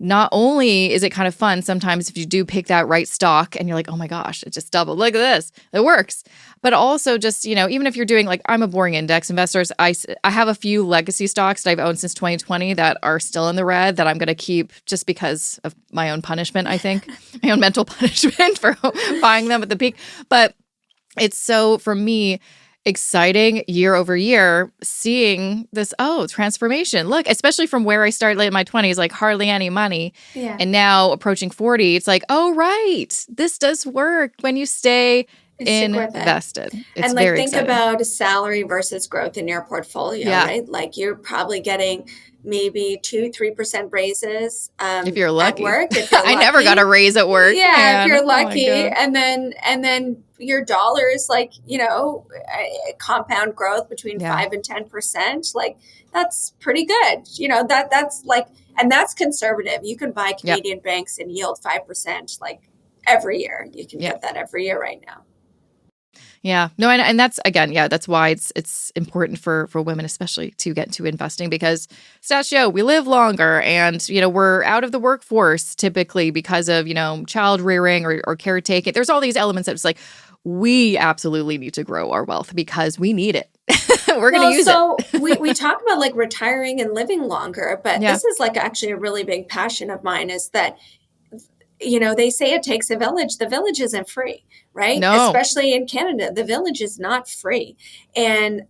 not only is it kind of fun sometimes if you do pick that right stock and you're like, oh my gosh, it just doubled. Look at this. It works. But also just, even if you're doing like, I'm a boring index investor. I have a few legacy stocks that I've owned since 2020 that are still in the red that I'm going to keep just because of my own punishment, I think, my own mental punishment for buying them at the peak. But it's so, for me, exciting year over year seeing this transformation. Look, especially from where I started late in my 20s, like hardly any money. Yeah. And now approaching 40, it's like, oh, right, this does work when you stay invested. It's and very think exciting. about a salary versus growth in your portfolio, right? Like you're probably getting maybe 2-3% raises if you're lucky. At work. If you're lucky. I never got a raise at work. Yeah, man. If you're lucky, and then your dollars, like compound growth between 5 and 10%, like that's pretty good. That's like, and that's conservative. You can buy Canadian banks and yield 5% like every year. You can get that every year right now. Yeah, no, and that's, again, that's why it's important for women especially to get into investing, because stats show we live longer and, we're out of the workforce typically because of, child rearing or caretaking. There's all these elements that's like, we absolutely need to grow our wealth because we need it. We're going to use it. we talk about like retiring and living longer, but this is like actually a really big passion of mine is that they say it takes a village. The village isn't free, right? No. Especially in Canada, the village is not free. And,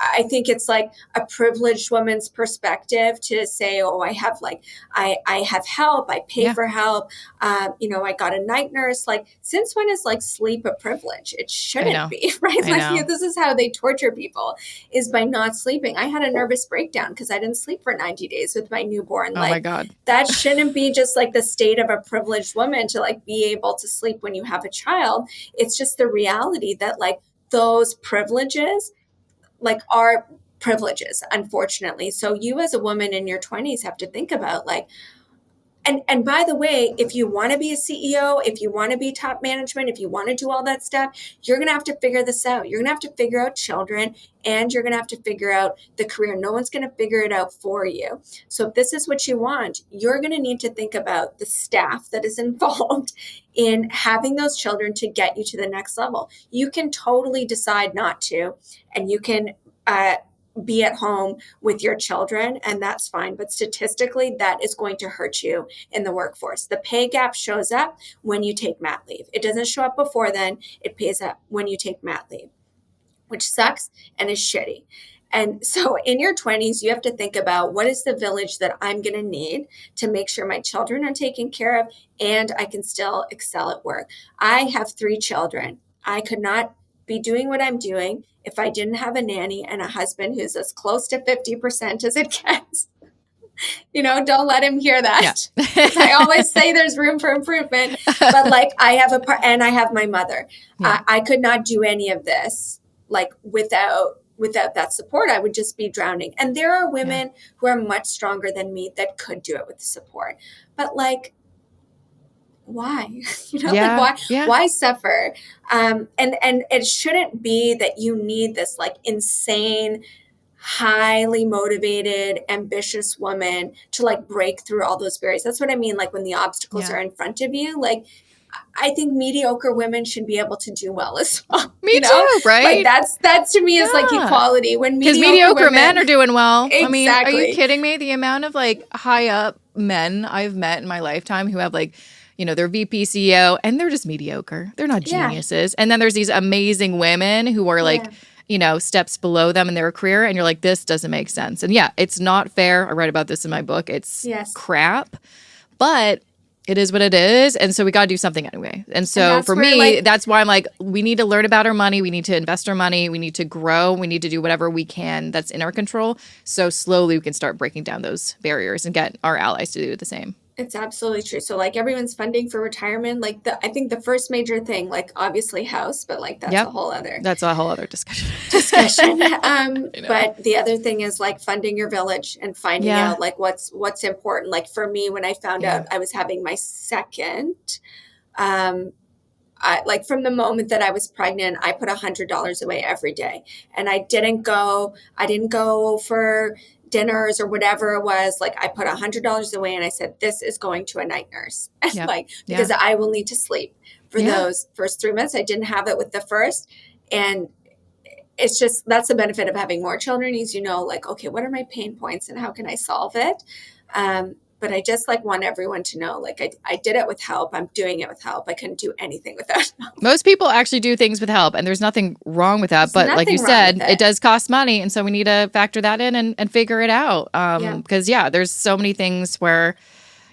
I think it's like a privileged woman's perspective to say, oh, I have help. I pay for help. I got a night nurse. Like, since when is like sleep a privilege? It shouldn't be, right? This is how they torture people, is by not sleeping. I had a nervous breakdown because I didn't sleep for 90 days with my newborn. Oh my God. That shouldn't be just like the state of a privileged woman to like be able to sleep when you have a child. It's just the reality that like those privileges like are privileges, unfortunately. So you as a woman in your 20s have to think about like, and by the way, if you want to be a CEO, if you want to be top management, if you want to do all that stuff, you're going to have to figure this out. You're going to have to figure out children, and you're going to have to figure out the career. No one's going to figure it out for you. So if this is what you want, you're going to need to think about the staff that is involved in having those children to get you to the next level. You can totally decide not to, and you can be at home with your children, and that's fine. But statistically, that is going to hurt you in the workforce. The pay gap shows up when you take mat leave. It doesn't show up before then. It pays up when you take mat leave, which sucks and is shitty. And so in your 20s, you have to think about what is the village that I'm going to need to make sure my children are taken care of and I can still excel at work. I have 3 children. I could not be doing what I'm doing if I didn't have a nanny and a husband who's as close to 50% as it gets. Don't let him hear that. Yeah. I always say there's room for improvement, but like I have and I have my mother. Yeah. I could not do any of this like without that support. I would just be drowning. And there are women who are much stronger than me that could do it with support. But like, why? Why suffer? And it shouldn't be that you need this like insane, highly motivated, ambitious woman to like break through all those barriers. That's what I mean. Like when the obstacles are in front of you, like I think mediocre women should be able to do well as well. Me too, right? Like that to me is like equality. When mediocre men are doing well. Exactly. I mean, are you kidding me? The amount of like high up men I've met in my lifetime who have like, they're VP CEO and they're just mediocre. They're not geniuses. And then there's these amazing women who are like, steps below them in their career. And you're like, this doesn't make sense. And it's not fair. I write about this in my book. It's crap, but it is what it is. And so we got to do something anyway. And so for me, that's why I'm like, we need to learn about our money. We need to invest our money. We need to grow. We need to do whatever we can that's in our control. So slowly we can start breaking down those barriers and get our allies to do the same. It's absolutely true. So like everyone's funding for retirement, like I think the first major thing, like obviously house, but like that's a whole other discussion. But the other thing is like funding your village and finding out like what's important. Like for me, when I found out I was having my second, like from the moment that I was pregnant, I put $100 away every day. And I didn't go for dinners or whatever it was. Like I put $100 away and I said, this is going to a night nurse. Yep. Like, because I will need to sleep for those first 3 months. I didn't have it with the first. And it's just, that's the benefit of having more children is, like, okay, what are my pain points and how can I solve it? But I just like want everyone to know, like I did it with help. I'm doing it with help. I couldn't do anything without help. Most people actually do things with help and there's nothing wrong with that. But like you said, it does cost money. And so we need to factor that in and figure it out. Because there's so many things where,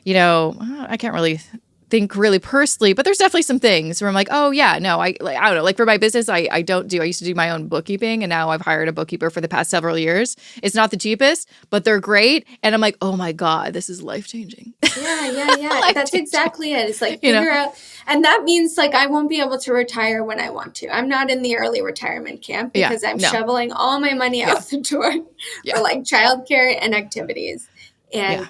I can't really think really personally, but there's definitely some things where I'm like, oh yeah, no, I don't know. Like for my business, I used to do my own bookkeeping and now I've hired a bookkeeper for the past several years. It's not the cheapest, but they're great. And I'm like, oh my God, this is life-changing. Yeah. That's exactly it. It's like figure out. And that means like I won't be able to retire when I want to. I'm not in the early retirement camp because I'm shoveling all my money out the door for like childcare and activities. And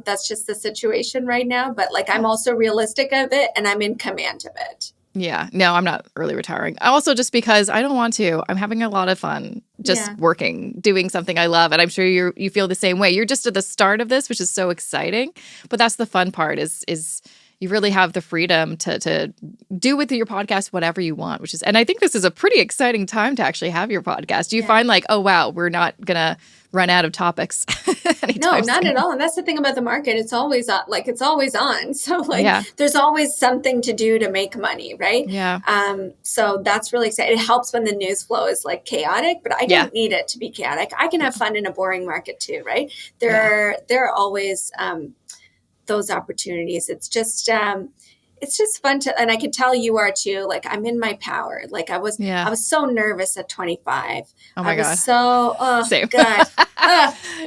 that's just the situation right now. But like, I'm also realistic of it and I'm in command of it. Yeah. No, I'm not early retiring. Also, just because I don't want to. I'm having a lot of fun just working, doing something I love. And I'm sure you feel the same way. You're just at the start of this, which is so exciting. But that's the fun part is you really have the freedom to do with your podcast whatever you want, which is, and I think this is a pretty exciting time to actually have your podcast. Do you find like, oh, wow, we're not going to run out of topics? No, not at all. And that's the thing about the market. It's always on, like it's always on. So like there's always something to do to make money, right? Yeah. So that's really exciting. It helps when the news flow is like chaotic, but I don't need it to be chaotic. I can have fun in a boring market too, right? There are always those opportunities. It's just fun to, and I can tell you are too. Like I'm in my power. Like I was so nervous at 25. Oh my God. Same. God.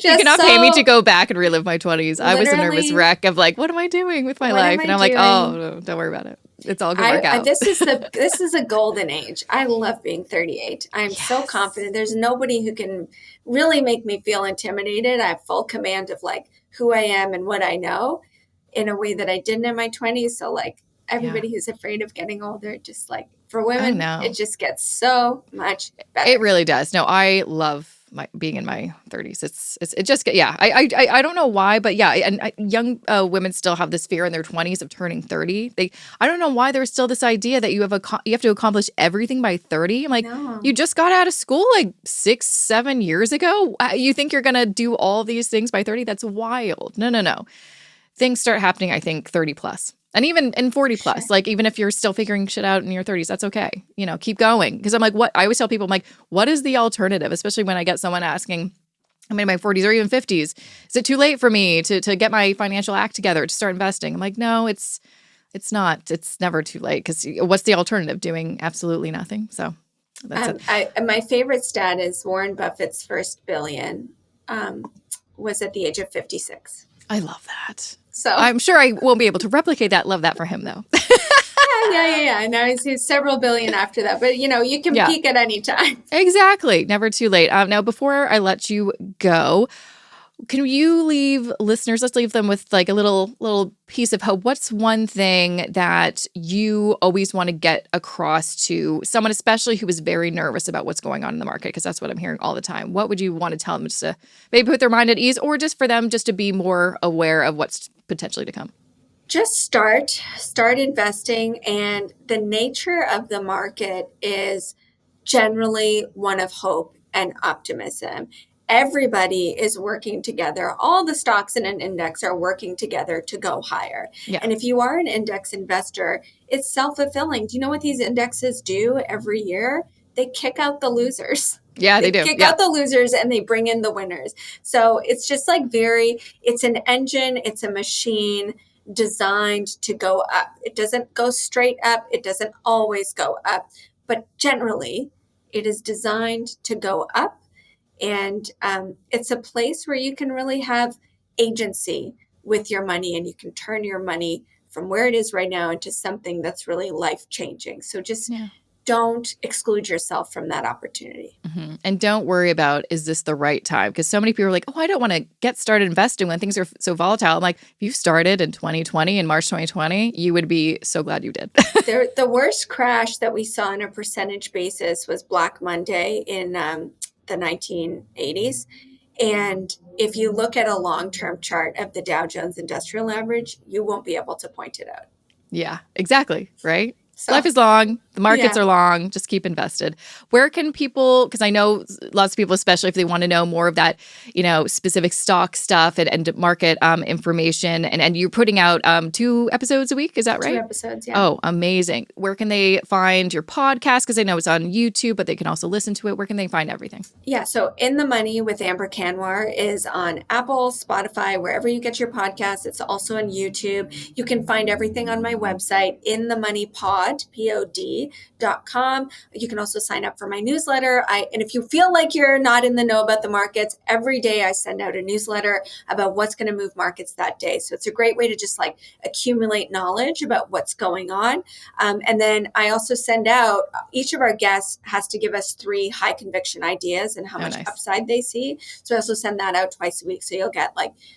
You cannot pay me to go back and relive my 20s. I was a nervous wreck of like, what am I doing with my life? And I'm like, oh, no, don't worry about it. It's all going to work out. This is a golden age. I love being 38. I'm so confident. There's nobody who can really make me feel intimidated. I have full command of like who I am and what I know in a way that I didn't in my 20s. So like everybody who's afraid of getting older, just like for women, it just gets so much better. It really does. No, I love being in my 30s. It just I don't know why, but and young women still have this fear in their 20s of turning 30. I don't know why there's still this idea that you have to accomplish everything by 30. I'm like, you just got out of school like 6-7 years ago. You think you're gonna do all these things by 30? That's wild. No. Things start happening, I think, 30 plus. And even in 40 plus, like even if you're still figuring shit out in your 30s, that's okay. Keep going. Because I'm like, I always tell people, I'm like, what is the alternative? Especially when I get someone asking, I'm in my 40s or even 50s, is it too late for me to get my financial act together to start investing? I'm like, no, it's not. It's never too late. Because what's the alternative? Doing absolutely nothing. So that's it. My favorite stat is Warren Buffett's first billion was at the age of 56. I love that. So I'm sure I won't be able to replicate that. Love that for him, though. Yeah. Now he's several billion after that. But, you can peak at any time. Exactly. Never too late. Now, before I let you go, can you leave listeners, let's leave them with like a little piece of hope. What's one thing that you always want to get across to someone, especially who is very nervous about what's going on in the market? Because that's what I'm hearing all the time. What would you want to tell them just to maybe put their mind at ease or just for them just to be more aware of what's potentially to come? Just start investing. And the nature of the market is generally one of hope and optimism. Everybody is working together. All the stocks in an index are working together to go higher. Yeah. And if you are an index investor, it's self-fulfilling. Do you know what these indexes do every year? They kick out the losers. Yeah, they do. Kick out the losers and they bring in the winners. So it's just like it's an engine, it's a machine designed to go up. It doesn't go straight up. It doesn't always go up. But generally, it is designed to go up. And it's a place where you can really have agency with your money and you can turn your money from where it is right now into something that's really life-changing. So just don't exclude yourself from that opportunity. Mm-hmm. And don't worry about, is this the right time? Because so many people are like, oh, I don't want to get started investing when things are so volatile. I'm like, if you started in 2020, in March 2020, you would be so glad you did. The worst crash that we saw on a percentage basis was Black Monday in the 1980s. And if you look at a long-term chart of the Dow Jones Industrial Average, you won't be able to point it out. Yeah, exactly. Right. So, life is long. The markets are long. Just keep invested. Where can people, because I know lots of people, especially if they want to know more of that, specific stock stuff and market information, and you're putting out 2 episodes a week. Is that right? 2 episodes, yeah. Oh, amazing. Where can they find your podcast? Because I know it's on YouTube, but they can also listen to it. Where can they find everything? Yeah, so In the Money with Amber Kanwar is on Apple, Spotify, wherever you get your podcasts. It's also on YouTube. You can find everything on my website, inthemoneypod.com. You can also sign up for my newsletter. And if you feel like you're not in the know about the markets, every day I send out a newsletter about what's going to move markets that day. So it's a great way to just accumulate knowledge about what's going on. And then I also send out, each of our guests has to give us 3 high conviction ideas and how much upside they see. So I also send that out twice a week. So you'll get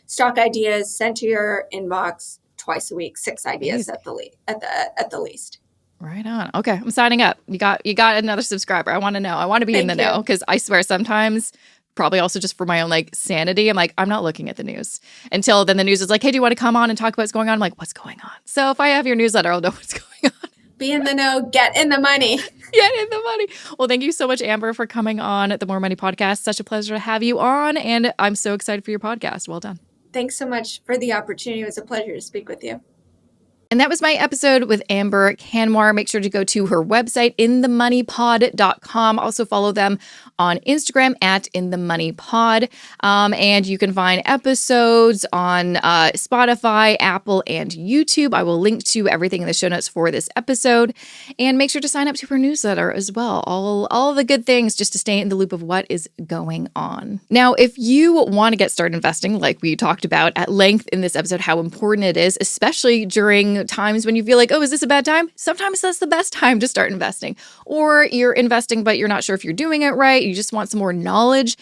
stock ideas sent to your inbox twice a week, 6 ideas at the least. Right on. Okay, I'm signing up. You got another subscriber. I want to know. I want to be in the know, because I swear sometimes, probably also just for my own sanity, I'm I'm not looking at the news until then the news is hey, do you want to come on and talk about what's going on? I'm like, what's going on? So if I have your newsletter, I'll know what's going on. Be in the know, get in the money. Get in the money. Well, thank you so much, Amber, for coming on the More Money Podcast. Such a pleasure to have you on, and I'm so excited for your podcast. Well done. Thanks so much for the opportunity. It was a pleasure to speak with you. And that was my episode with Amber Kanwar. Make sure to go to her website, inthemoneypod.com. Also follow them on Instagram at inthemoneypod. And you can find episodes on Spotify, Apple, and YouTube. I will link to everything in the show notes for this episode. And make sure to sign up to her newsletter as well. All the good things just to stay in the loop of what is going on. Now, if you want to get started investing, like we talked about at length in this episode, how important it is, especially during times when you feel is this a bad time? Sometimes that's the best time to start investing. Or you're investing, but you're not sure if you're doing it right. You just want some more knowledge.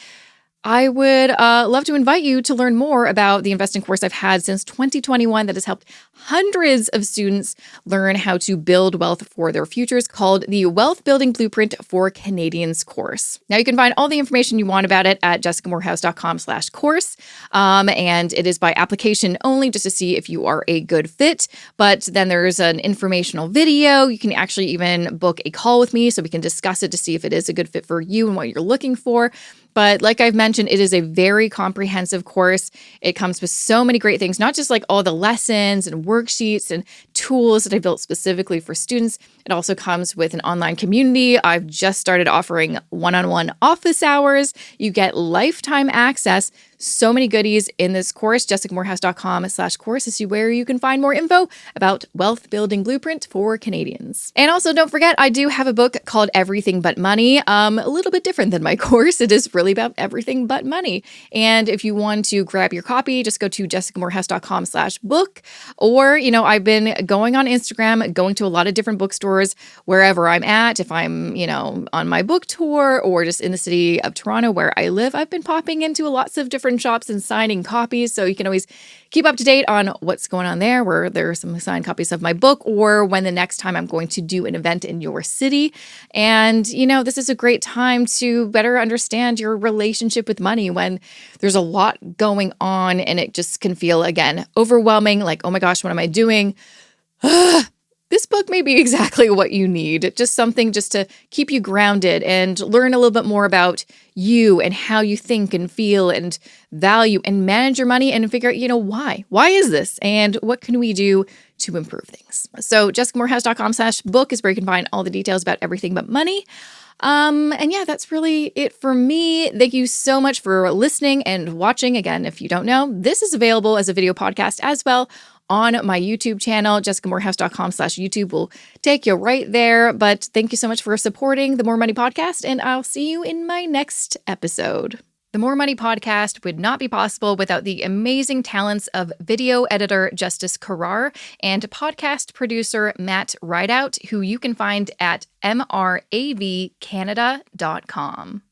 I would love to invite you to learn more about the investing course I've had since 2021 that has helped hundreds of students learn how to build wealth for their futures, called the Wealth Building Blueprint for Canadians course. Now you can find all the information you want about it at jessicamorehouse.com/course. And it is by application only, just to see if you are a good fit. But then there's an informational video. You can actually even book a call with me so we can discuss it to see if it is a good fit for you and what you're looking for. But like I've mentioned, it is a very comprehensive course. It comes with so many great things, not just all the lessons and worksheets and tools that I built specifically for students. It also comes with an online community. I've just started offering one-on-one office hours. You get lifetime access. So many goodies in this course. jessicamorehouse.com/course is where you can find more info about Wealth Building Blueprint for Canadians. And also, don't forget, I do have a book called Everything But Money. A little bit different than my course. It is really about everything but money. And if you want to grab your copy, just go to jessicamorehouse.com/book. Or, I've been going on Instagram, going to a lot of different bookstores wherever I'm at. If I'm, on my book tour or just in the city of Toronto where I live, I've been popping into lots of different shops and signing copies. So you can always keep up to date on what's going on there, where there are some signed copies of my book, or when the next time I'm going to do an event in your city. And, this is a great time to better understand your relationship with money when there's a lot going on and it just can feel, again, overwhelming. Oh my gosh, what am I doing? This book may be exactly what you need. Just something just to keep you grounded and learn a little bit more about you and how you think and feel and value and manage your money and figure out, why? Why is this? And what can we do to improve things? So jessicamorehouse.com/book is where you can find all the details about everything but money. And yeah, that's really it for me. Thank you so much for listening and watching. Again, if you don't know, this is available as a video podcast as well on my YouTube channel. jessicamorehouse.com/YouTube will take you right there. But thank you so much for supporting the More Money Podcast, and I'll see you in my next episode. The More Money podcast would not be possible without the amazing talents of video editor Justice Carrar and podcast producer Matt Rideout, who you can find at mravcanada.com.